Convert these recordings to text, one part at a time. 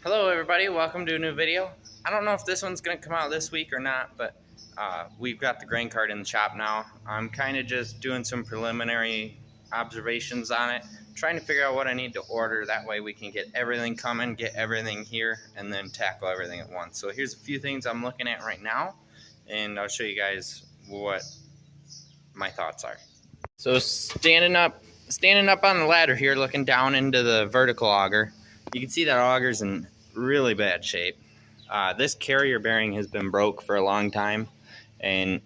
Hello everybody, welcome to a new video. I don't know if this one's going to come out this week or not, but we've got the grain cart in the shop now. I'm kind of just doing some preliminary observations on it, trying to figure out what I need to order. That way we can get everything coming, get everything here, and then tackle everything at once. So here's a few things I'm looking at right now, and I'll show you guys what my thoughts are. So standing up on the ladder here, looking down into the vertical auger, you can see that auger's in really bad shape. This carrier bearing has been broke for a long time, and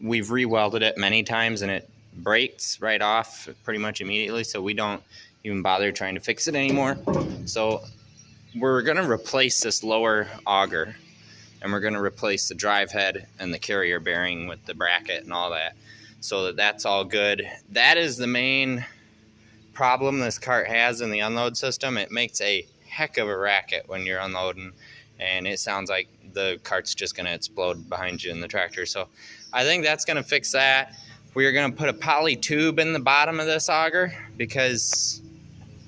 we've re-welded it many times, and it breaks right off pretty much immediately, so we don't even bother trying to fix it anymore. So we're going to replace this lower auger, and we're going to replace the drive head and the carrier bearing with the bracket and all that, so that's all good. That is the main problem this cart has in the unload system. It makes a heck of a racket when you're unloading, and it sounds like the cart's just going to explode behind you in the tractor. So I think that's going to fix that. We are going to put a poly tube in the bottom of this auger because,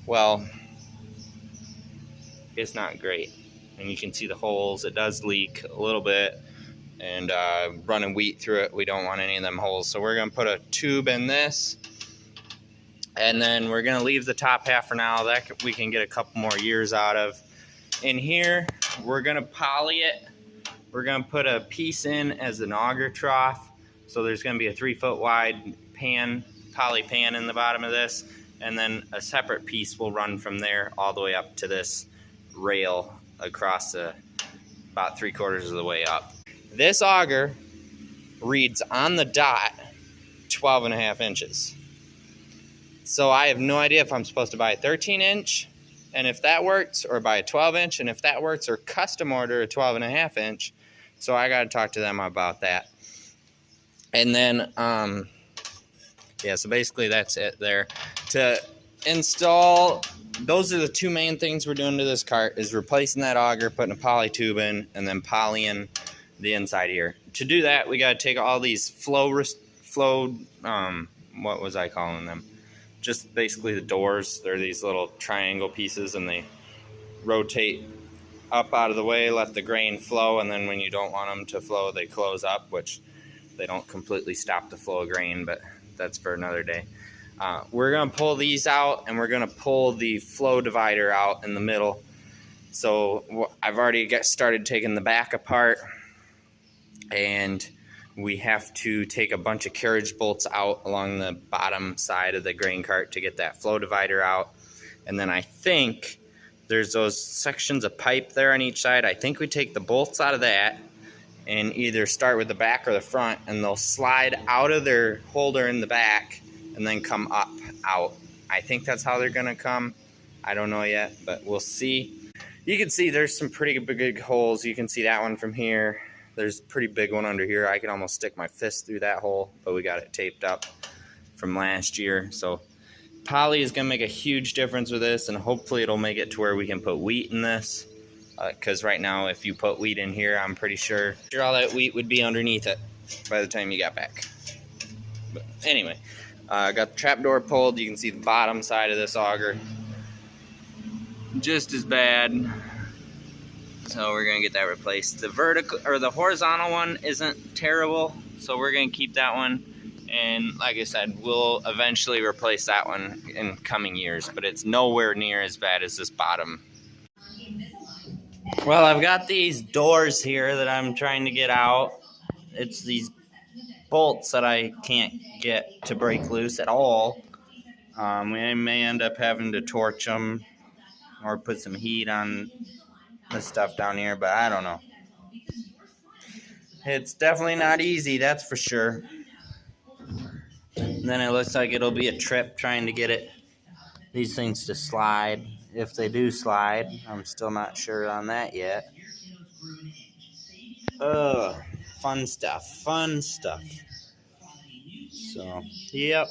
well, it's not great, and you can see the holes. It does leak a little bit, and running wheat through it, we don't want any of them holes. So we're going to put a tube in this, and then we're going to leave the top half for now. That we can get a couple more years out of. In here, we're going to poly it. We're going to put a piece in as an auger trough. So there's going to be a 3-foot wide pan, poly pan in the bottom of this. And then a separate piece will run from there all the way up to this rail across about 3/4 of the way up. This auger reads on the dot 12.5 inches. So I have no idea if I'm supposed to buy a 13-inch, and if that works, or buy a 12-inch, and if that works, or custom order a 12.5-inch. So I got to talk to them about that. And then, yeah, so basically that's it there. To install, those are the two main things we're doing to this cart, is replacing that auger, putting a poly tube in, and then polying the inside here. To do that, we got to take all these what was I calling them? Just basically the doors. They're these little triangle pieces, and they rotate up out of the way, let the grain flow, and then when you don't want them to flow, they close up, which they don't completely stop the flow of grain, but that's for another day. We're going to pull these out, and we're going to pull the flow divider out in the middle. So I've already started taking the back apart, and we have to take a bunch of carriage bolts out along the bottom side of the grain cart to get that flow divider out. And then I think there's those sections of pipe there on each side. I think we take the bolts out of that and either start with the back or the front, and they'll slide out of their holder in the back and then come up out. I think that's how they're gonna come. I don't know yet, but we'll see. You can see there's some pretty big holes. You can see that one from here. There's a pretty big one under here. I can almost stick my fist through that hole, but we got it taped up from last year. So poly is going to make a huge difference with this, and hopefully it'll make it to where we can put wheat in this. Because right now, if you put wheat in here, I'm pretty sure all that wheat would be underneath it by the time you got back. But anyway, I got the trapdoor pulled. You can see the bottom side of this auger. Just as bad. So we're gonna get that replaced. The vertical or the horizontal one isn't terrible, so we're gonna keep that one. And like I said, we'll eventually replace that one in coming years, but it's nowhere near as bad as this bottom. Well, I've got these doors here that I'm trying to get out. It's these bolts that I can't get to break loose at all. We may end up having to torch them or put some heat on the stuff down here, but I don't know. It's definitely not easy, that's for sure. And then it looks like it'll be a trip trying to get these things to slide. If they do slide, I'm still not sure on that yet. Fun stuff. So, yep.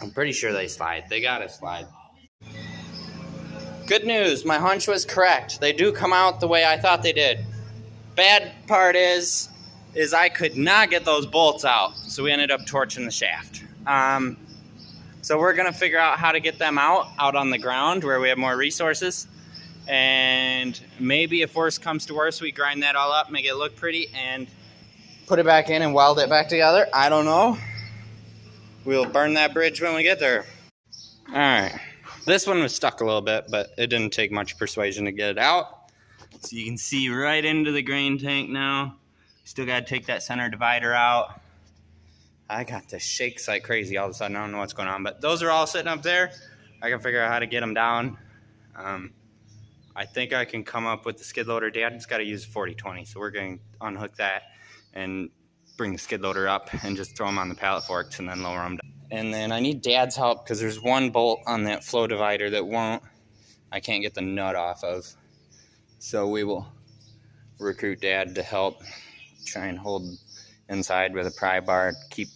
I'm pretty sure they slide. They gotta slide. Good news, my hunch was correct. They do come out the way I thought they did. Bad part is I could not get those bolts out, so we ended up torching the shaft. So we're gonna figure out how to get them out on the ground where we have more resources. And maybe if worse comes to worse, we grind that all up, make it look pretty, and put it back in and weld it back together. I don't know. We'll burn that bridge when we get there. All right. This one was stuck a little bit, but it didn't take much persuasion to get it out. So you can see right into the grain tank now. Still got to take that center divider out. I got the shakes like crazy all of a sudden. I don't know what's going on, but those are all sitting up there. I can figure out how to get them down. I think I can come up with the skid loader. Dad's got to use 40-20, so we're going to unhook that and bring the skid loader up and just throw them on the pallet forks and then lower them down. And then I need Dad's help because there's one bolt on that flow divider that I can't get the nut off of. So we will recruit Dad to help try and hold inside with a pry bar, keep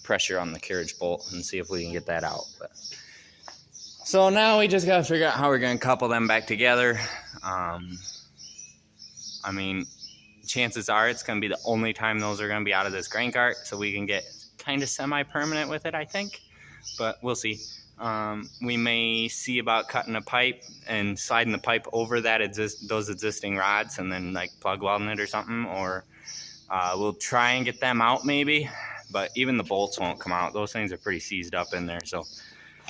pressure on the carriage bolt and see if we can get that out. So now we just got to figure out how we're going to couple them back together. I mean, chances are it's going to be the only time those are going to be out of this grain cart, so we can get kind of semi-permanent with it, I think. But we'll see. We may see about cutting a pipe and sliding the pipe over those existing rods and then like plug welding it or something, or we'll try and get them out maybe, but even the bolts won't come out. Those things are pretty seized up in there. So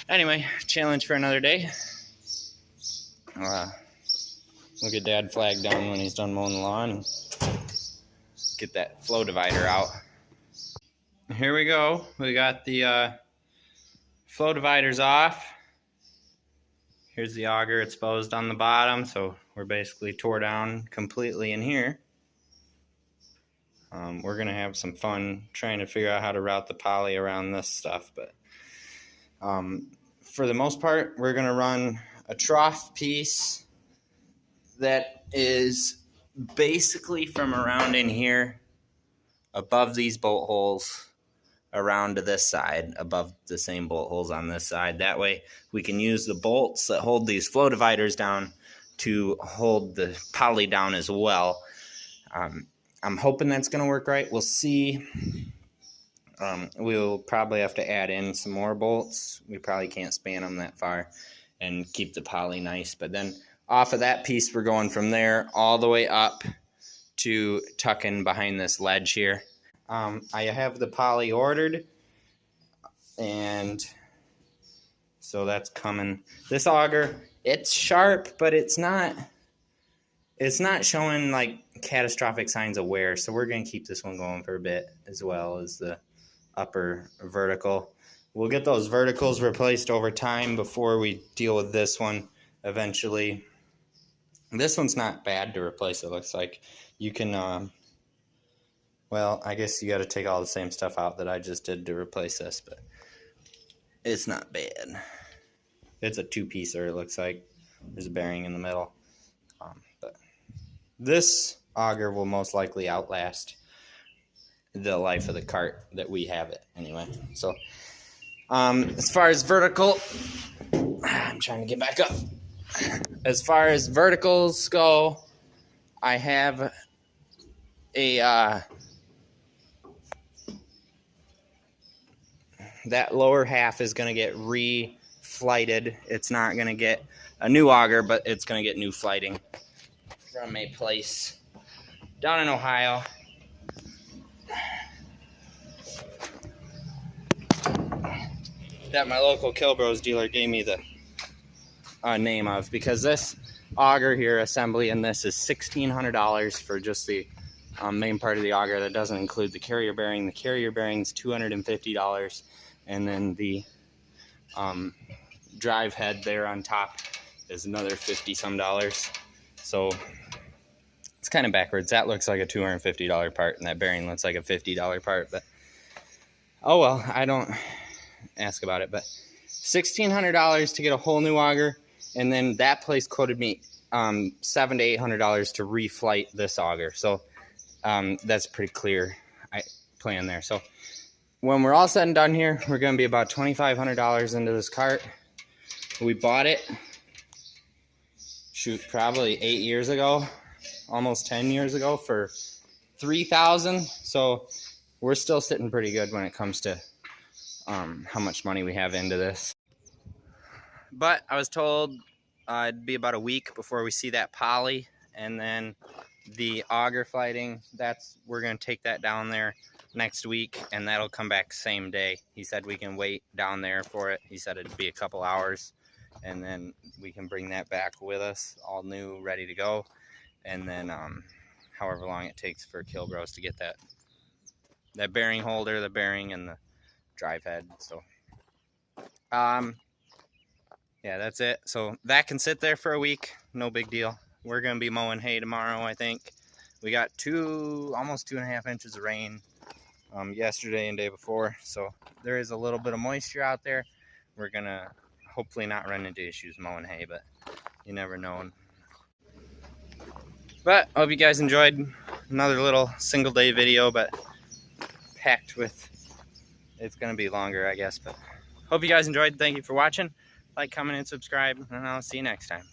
anyway, challenge for another day. We'll get Dad flag down when he's done mowing the lawn and get that flow divider out. Here we go. We got the flow dividers off. Here's the auger exposed on the bottom, so we're basically tore down completely in here. We're gonna have some fun trying to figure out how to route the poly around this stuff, but for the most part, we're gonna run a trough piece that is basically from around in here above these bolt holes around to this side, above the same bolt holes on this side. That way we can use the bolts that hold these flow dividers down to hold the poly down as well. I'm hoping that's going to work right. We'll see. We'll probably have to add in some more bolts. We probably can't span them that far and keep the poly nice. But then off of that piece, we're going from there all the way up to tuck in behind this ledge here. I have the poly ordered, and so that's coming. This auger, it's sharp, but it's not showing like catastrophic signs of wear, so we're going to keep this one going for a bit, as well as the upper vertical. We'll get those verticals replaced over time before we deal with this one eventually. This one's not bad to replace, it looks like. You can well, I guess you got to take all the same stuff out that I just did to replace this, but it's not bad. It's a two-piecer, it looks like. There's a bearing in the middle. But this auger will most likely outlast the life of the cart that we have it anyway. So as far as vertical, I'm trying to get back up. As far as verticals go, I have a that lower half is going to get re-flighted. It's not going to get a new auger, but it's going to get new flighting from a place down in Ohio. That my local Kilbros dealer gave me the name of, because this auger here, assembly, and this is $1,600 for just the main part of the auger. That doesn't include the carrier bearing. The carrier bearing's $250, and then the drive head there on top is another $50-some. So it's kind of backwards. That looks like a $250 part, and that bearing looks like a $50 part. But oh well, I don't ask about it. But $1,600 to get a whole new auger, and then that place quoted me $700 to $800 to reflight this auger. So that's pretty clear plan there. So when we're all said and done here, we're going to be about $2,500 into this cart. We bought it, shoot, probably 8 years ago, almost 10 years ago, for $3,000. So we're still sitting pretty good when it comes to how much money we have into this. But I was told it'd be about a week before we see that poly, and then the auger flighting, we're going to take that down there next week, and that'll come back same day. He said we can wait down there for it. He said it'd be a couple hours, and then we can bring that back with us, all new, ready to go. And then however long it takes for Kilbros to get that bearing holder, the bearing, and the drive head. So yeah, that's it. So that can sit there for a week, no big deal. We're gonna be mowing hay tomorrow, I think. We got almost 2.5 inches of rain yesterday and day before, so there is a little bit of moisture out there. We're gonna hopefully not run into issues mowing hay, but you never know. But I hope you guys enjoyed another little single day video, but packed with, it's gonna be longer, I guess. But hope you guys enjoyed. Thank you for watching. Like, comment, and subscribe, and I'll see you next time.